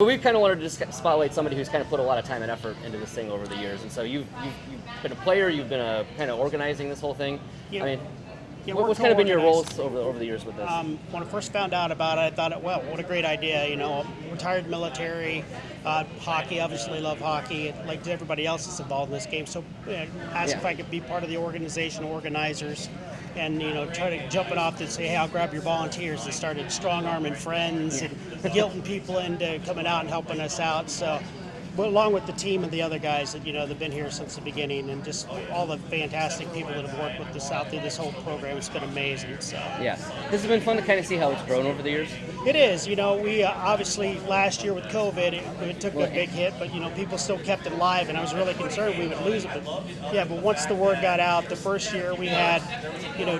We kind of wanted to just spotlight somebody who's kind of put a lot of time and effort into this thing over the years. And so you've been a player, you've been a kind of organizing this whole thing. Yeah. I mean, Yeah, what's kind of been your roles over the years with this? When I first found out about it, I thought, well, what a great idea. Retired military, hockey, obviously love hockey, like everybody else that's involved in this game. So asked if I could be part of the organization, organizers, and try to jump it off to say, hey, I'll grab your volunteers, and started strong-arming friends and guilting people into coming out and helping us out. So along with the team and the other guys that have been here since the beginning, and just all the fantastic people that have worked with us out through this whole program. It's been amazing. So yeah, this has been fun to kind of see how it's grown over the years. it is. We obviously last year with COVID, it took a big hit, but people still kept it alive, and I was really concerned we would lose it. But once the word got out, the first year we had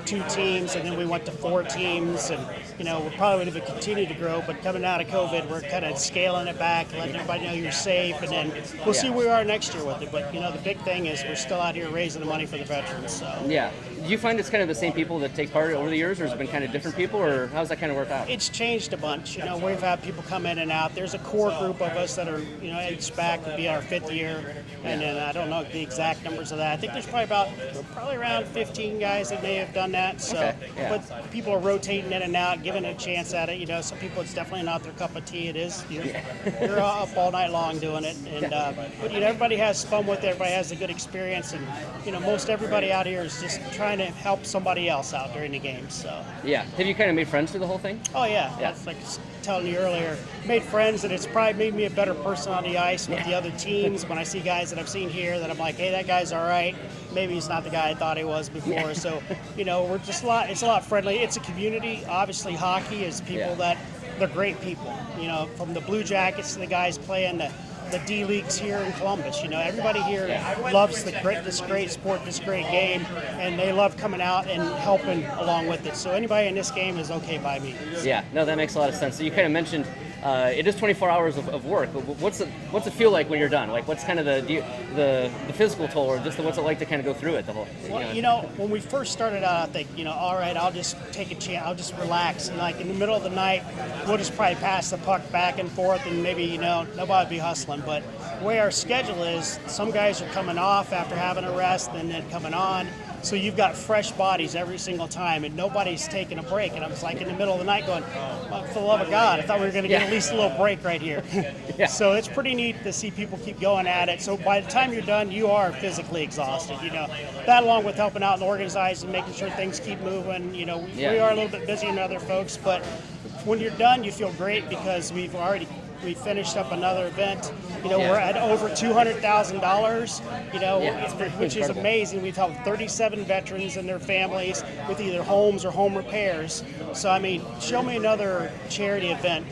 2 teams, and then we went to 4 teams, and we probably would have continued to grow. But coming out of COVID, we're kind of scaling it back, letting everybody know you're safe. And then we'll see where we are next year with it. But, the big thing is we're still out here raising the money for the veterans. So. Yeah. Do you find it's kind of the same people that take part over the years, or has it been kind of different people, or how's that kind of work out? It's changed a bunch. We've had people come in and out. There's a core group of us that are, aged back to be our 5th year. And then I don't know the exact numbers of that. I think there's probably around 15 guys that may have done that. So, but people are rotating in and out, giving it a chance at it. Some people, it's definitely not their cup of tea. It is. You're up all night long doing it. And but everybody has fun with it. Everybody has a good experience, and most everybody out here is just trying to help somebody else out during the game. So yeah, have you kind of made friends through the whole thing? Oh yeah. That's like telling you earlier, made friends, and it's probably made me a better person on the ice with the other teams. When I see guys that I've seen here that I'm like, hey, that guy's all right. Maybe he's not the guy I thought he was before. So we're just it's a lot friendly. It's a community. Obviously, hockey is people that they're great people. From the Blue Jackets to the guys playing the D leagues here in Columbus. Everybody here loves this great sport, this great game, and they love coming out and helping along with it. So anybody in this game is okay by me. Yeah, no, that makes a lot of sense. So you kind of mentioned it is 24 hours of work. What's it feel like when you're done? Like, what's kind of the physical toll, or just what's it like to kind of go through it the whole? When we first started out, I think all right, I'll just take a chance, I'll just relax, and like in the middle of the night, we'll just probably pass the puck back and forth, and maybe nobody will be hustling. But the way our schedule is, some guys are coming off after having a rest and then coming on. So you've got fresh bodies every single time, and nobody's taking a break. And I was like in the middle of the night going, for the love of God, I thought we were going to get at least a little break right here. So it's pretty neat to see people keep going at it. So by the time you're done, you are physically exhausted. That along with helping out and organizing, making sure things keep moving. We are a little bit busier than other folks, but when you're done, you feel great because we finished up another event. We're at over $200,000, which is amazing. We've helped 37 veterans and their families with either homes or home repairs. So, show me another charity event,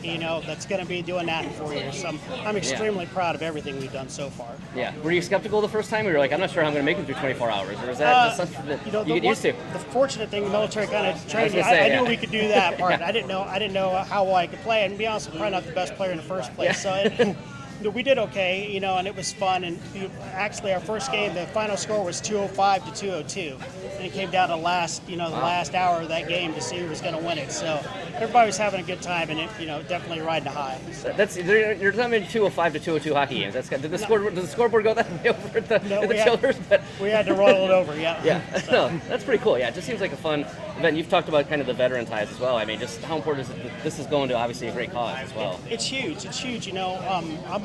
that's going to be doing that in 4 years. So I'm extremely proud of everything we've done so far. Yeah. Were you skeptical the first time, or you were like, I'm not sure how I'm going to make it through 24 hours? Or is that just something that you get used to? The fortunate thing, the military kind of trained me. I knew we could do that part. I didn't know how well I could play. And to be honest, I'm probably not the best player in the first place. So we did okay, and it was fun. And actually, our first game, the final score was 205 to 202, and it came down to the last hour of that game to see who was going to win it. So everybody was having a good time, and it, definitely riding a high. So. You're talking 205 to 202 does the scoreboard go that way over at the Chillers? We had to roll it over. Yeah. Yeah. So. No, that's pretty cool. Yeah, it just seems like a fun event. You've talked about kind of the veteran ties as well. Just how important is it that this is going to obviously a great cause as well? It's huge. It's huge.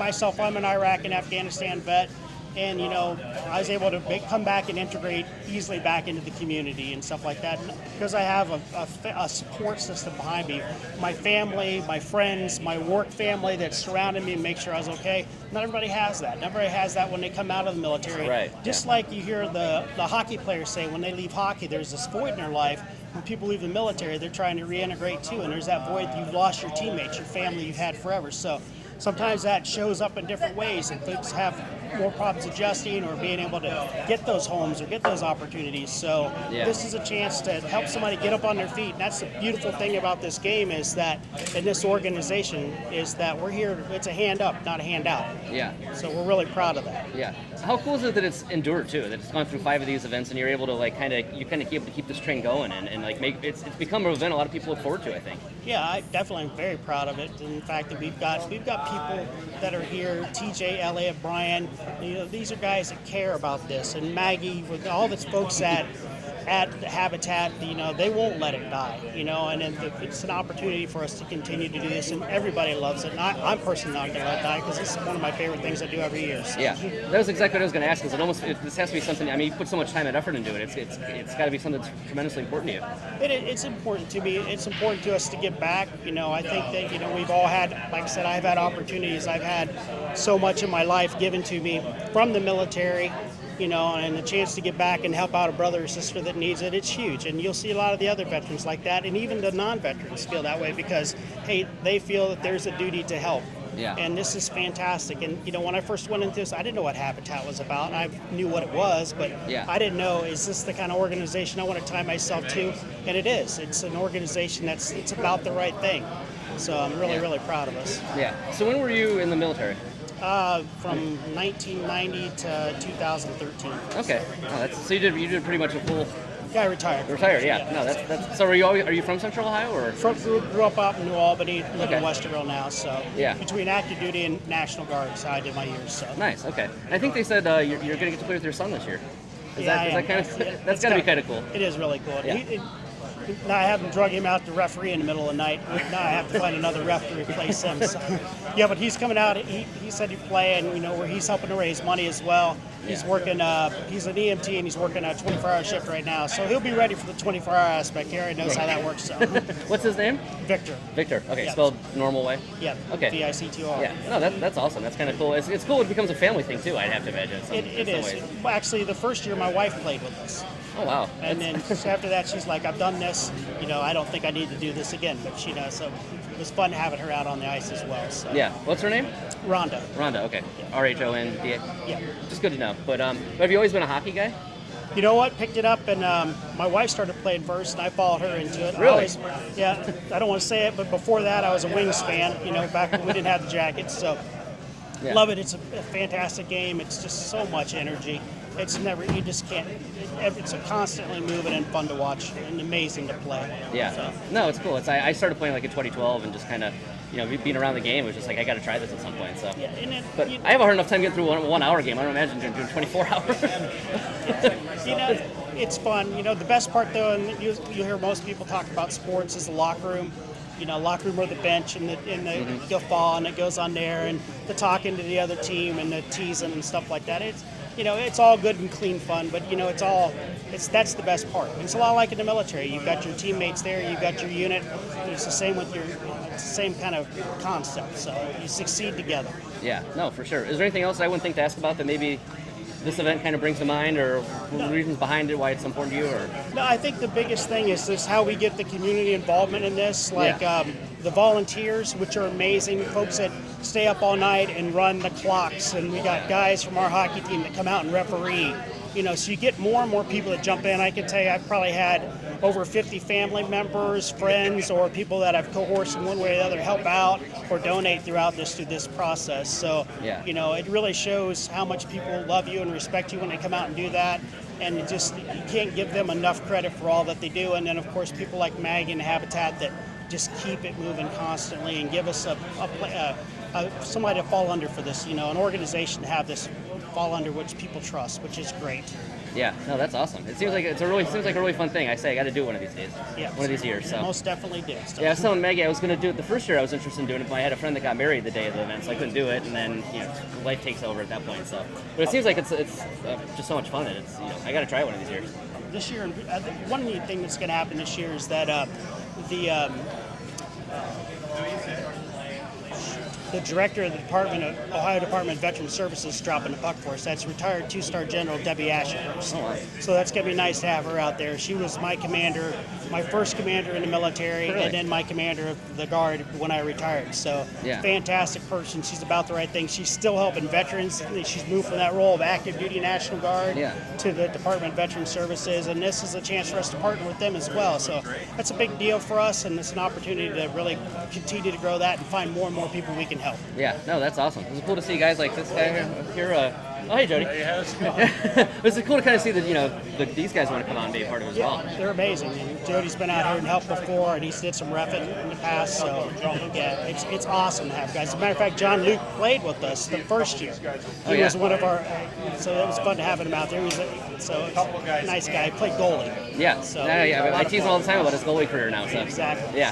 I'm an Iraq and Afghanistan vet, and I was able to come back and integrate easily back into the community and stuff like that because I have a support system behind me. My family, my friends, my work family that surrounded me and make sure I was okay. Not everybody has that. Not everybody has that when they come out of the military. Right. Just like you hear the hockey players say when they leave hockey, there's this void in their life. When people leave the military, they're trying to reintegrate too, and there's that void. You've lost your teammates, your family you've had forever. So sometimes that shows up in different ways, and folks have more problems adjusting or being able to get those homes or get those opportunities. So this is a chance to help somebody get up on their feet. And that's the beautiful thing about this game is that, in this organization, is that we're here, it's a hand up, not a handout. Yeah. So we're really proud of that. Yeah. How cool is it that it's endured too, that it's gone through 5 of these events and you're able to keep this train going and make it's become an event a lot of people look forward to, I think. Yeah, I definitely am very proud of it. In fact, that we've got people that are here, TJ, Elliot, Brian, these are guys that care about this. And Maggie, with all the folks at Habitat, they won't let it die, and it's an opportunity for us to continue to do this, and everybody loves it. And I'm personally not going to let it die because this is one of my favorite things I do every year. So. Yeah, that was exactly what I was going to ask. Because this has to be something. I mean, you put so much time and effort into it. It's got to be something that's tremendously important to you. It's important to me. It's important to us to give back. I think that we've all had, like I said, I've had opportunities. I've had so much in my life given to me from the military. And the chance to get back and help out a brother or sister that needs it, it's huge. And you'll see a lot of the other veterans like that, and even the non-veterans feel that way because, hey, they feel that there's a duty to help. Yeah. And this is fantastic. And, when I first went into this, I didn't know what Habitat was about. I knew what it was, but I didn't know, is this the kind of organization I want to tie myself to? And it is. It's an organization it's about the right thing. So I'm really proud of us. Yeah. So when were you in the military? From 1990 to 2013. Okay. Oh, so you did pretty much a full. Yeah, I retired. Retired, yeah. No, that's. So are you from Central Ohio or? Grew up out in New Albany, live in Westerville now. So yeah. Between active duty and National Guard, so I did my years. So nice. Okay. And I think they said you're going to get to play with your son this year. Is that kind of? That's got to be kind of cool. It is really cool. Yeah. Now I haven't drug him out to referee in the middle of the night. Now I have to find another ref to replace him. So, yeah, but he's coming out. He said he'd play, and where he's helping to raise money as well. He's working. He's an EMT, and he's working a 24-hour shift right now. So he'll be ready for the 24-hour aspect. He already knows how that works. So. What's his name? Victor. Victor. Okay, Yep. Spelled normal way. Yeah. Okay. VICTOR. Yeah. No, that's awesome. That's kind of cool. It's cool. It becomes a family thing too. I'd have to imagine. It is. Well, actually, the first year my wife played with us. Oh wow! And then after that, she's like, "I've done this. I don't think I need to do this again." But she does. So it was fun having her out on the ice as well. So. Yeah. What's her name? Rhonda. Rhonda. Okay. Yeah. RHONDA. Yeah. Just good to know. But have you always been a hockey guy? You know what? Picked it up, and my wife started playing first, and I followed her into it. Really? I don't want to say it, but before that, I was a Wings fan. Back when we didn't have the jackets. So. Yeah. Love it. It's a fantastic game. It's just so much energy. You just can't. It's a constantly moving and fun to watch and amazing to play. Yeah. So. No, it's cool. I started playing like in 2012 and just kind of, being around the game, it was just like, I got to try this at some point. So. Yeah, but I have a hard enough time getting through a 1 hour game. I don't imagine doing 24 hours. It's fun. The best part though, and you hear most people talk about sports, is the locker room. Locker room or the bench and the guffaw and it goes on there and the talking to the other team and the teasing and stuff like that. It's all good and clean fun, but that's the best part. It's a lot like in the military. You've got your teammates there, you've got your unit. It's the same with it's the same kind of concept. So you succeed together. Yeah, no, for sure. Is there anything else I wouldn't think to ask about that maybe this event kind of brings to mind, or reasons behind it, why it's important to you? Or no, I think the biggest thing is just how we get the community involvement in this. The volunteers, which are amazing, folks that stay up all night and run the clocks, and we got guys from our hockey team that come out and referee. So you get more and more people that jump in. I can tell you, I've probably had over 50 family members, friends, or people that I've coerced in one way or the other help out or donate through this process. So, it really shows how much people love you and respect you when they come out and do that. And you can't give them enough credit for all that they do. And then, of course, people like Maggie and Habitat that just keep it moving constantly and give us somebody to fall under for this, an organization to have this fall under which people trust, which is great. Yeah, no, that's awesome. It seems like a really fun thing. I got to do it one of these days. Yeah, one of these years. So most definitely do. So. Yeah, I was telling Maggie I was going to do it the first year. I was interested in doing it, but I had a friend that got married the day of the event, so I couldn't do it. And then life takes over at that point. So, but it seems like it's just so much fun, and I got to try it one of these years. This year, one neat thing that's going to happen this year is that the director of the Ohio Department of Veterans Services dropping the puck for us. That's retired 2-star General Debbie Ashenhurst. Oh, wow. So that's going to be nice to have her out there. She was my commander, my first commander in the military, really? and then my commander of the Guard when I retired. So fantastic person. She's about the right thing. She's still helping veterans. She's moved from that role of active duty National Guard to the Department of Veterans Services, and this is a chance for us to partner with them as well. So that's a big deal for us, and it's an opportunity to really continue to grow that and find more and more people we can help. Yeah, no, that's awesome. It's cool to see guys like this guy here Oh, hey, Jody. Hey, how's it going? It's cool to kind of see that, these guys want to come out and be a part of it as well. They're amazing. And Jody's been out here and helped before, and he's did some reffing in the past. So yeah, it's awesome to have guys. As a matter of fact, John Luke played with us the first year. He was one of our, so it was fun to have him out there. He was a nice guy. He played goalie. Yeah. So I tease him all the time about his goalie career now. So exactly. Yeah.